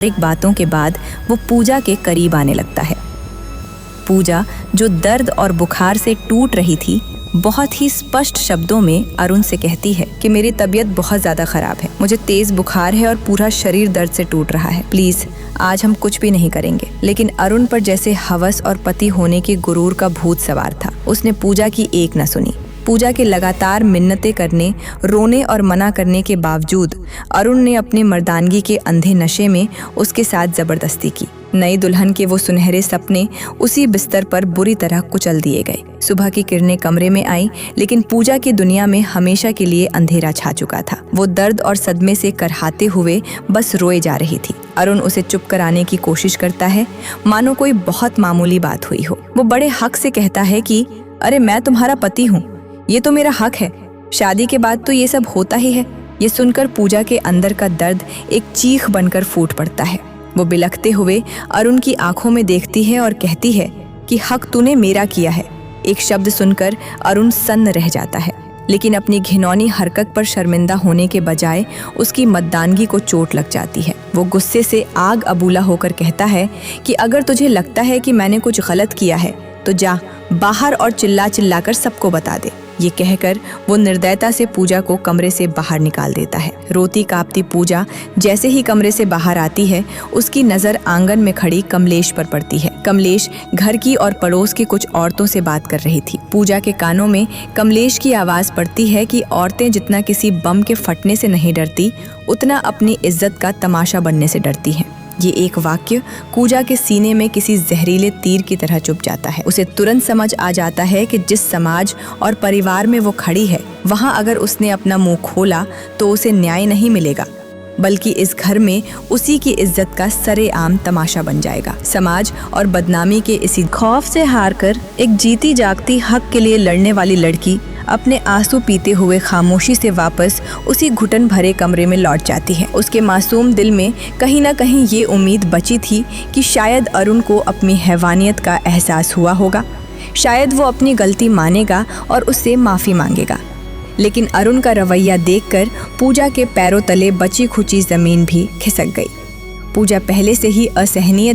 बातों के बाद वो पूजा के करीब आने लगता है। पूजा, जो दर्द और बुखार से टूट रही थी, बहुत ही स्पष्ट शब्दों में अरुण से कहती है कि मेरी तबीयत बहुत ज़्यादा ख़राब है, मुझे तेज़ बुखार है और पूरा शरीर दर्द से टूट रहा है, प्लीज़ आज हम कुछ भी नहीं करेंगे। लेकिन अरुण पर जैसे हवस और पति होने के गुरूर का भूत सवार था। उसने पूजा की एक न सुनी। पूजा के लगातार मिन्नतें करने, रोने और मना करने के बावजूद अरुण ने अपने मर्दानगी के अंधे नशे में उसके साथ ज़बरदस्ती की। नई दुल्हन के वो सुनहरे सपने उसी बिस्तर पर बुरी तरह कुचल दिए गए। सुबह की किरणें कमरे में आई, लेकिन पूजा की दुनिया में हमेशा के लिए अंधेरा छा चुका था। वो दर्द और सदमे से करहाते हुए बस रोए जा रही थी। अरुण उसे चुप कराने की कोशिश करता है, मानो कोई बहुत मामूली बात हुई हो। वो बड़े हक से कहता है कि अरे मैं तुम्हारा पति हूँ, ये तो मेरा हक है, शादी के बाद तो ये सब होता ही है। ये सुनकर पूजा के अंदर का दर्द एक चीख बनकर फूट पड़ता है। वो बिलखते हुए अरुण की आंखों में देखती है और कहती है कि हक तूने मेरा किया है। एक शब्द सुनकर अरुण सन्न रह जाता है, लेकिन अपनी घिनौनी हरकत पर शर्मिंदा होने के बजाय उसकी मर्दानगी को चोट लग जाती है। वो गुस्से से आग अबूला होकर कहता है कि अगर तुझे लगता है कि मैंने कुछ गलत किया है तो जा बाहर और चिल्ला चिल्लाकर सबको बता दे। ये कहकर वो निर्दयता से पूजा को कमरे से बाहर निकाल देता है। रोती कांपती पूजा जैसे ही कमरे से बाहर आती है, उसकी नज़र आंगन में खड़ी कमलेश पर पड़ती है। कमलेश घर की और पड़ोस की कुछ औरतों से बात कर रही थी। पूजा के कानों में कमलेश की आवाज़ पड़ती है कि औरतें जितना किसी बम के फटने से नहीं डरती, उतना अपनी इज्जत का तमाशा बनने से डरती हैं। ये एक वाक्य पूजा के सीने में किसी जहरीले तीर की तरह चुभ जाता है। उसे तुरंत समझ आ जाता है कि जिस समाज और परिवार में वो खड़ी है, वहाँ अगर उसने अपना मुंह खोला तो उसे न्याय नहीं मिलेगा, बल्कि इस घर में उसी की इज्जत का सरेआम तमाशा बन जाएगा। समाज और बदनामी के इसी खौफ से हारकर एक जीती जागती हक के लिए लड़ने वाली लड़की अपने आंसू पीते हुए खामोशी से वापस उसी घुटन भरे कमरे में लौट जाती है। उसके मासूम दिल में कहीं ना कहीं ये उम्मीद बची थी कि शायद अरुण को अपनी हैवानियत का एहसास हुआ होगा, शायद वो अपनी गलती मानेगा और उससे माफ़ी मांगेगा। लेकिन अरुण का रवैया देखकर पूजा के पैरों तले बची खुची ज़मीन भी खिसक गई। पूजा पहले से ही असहनीय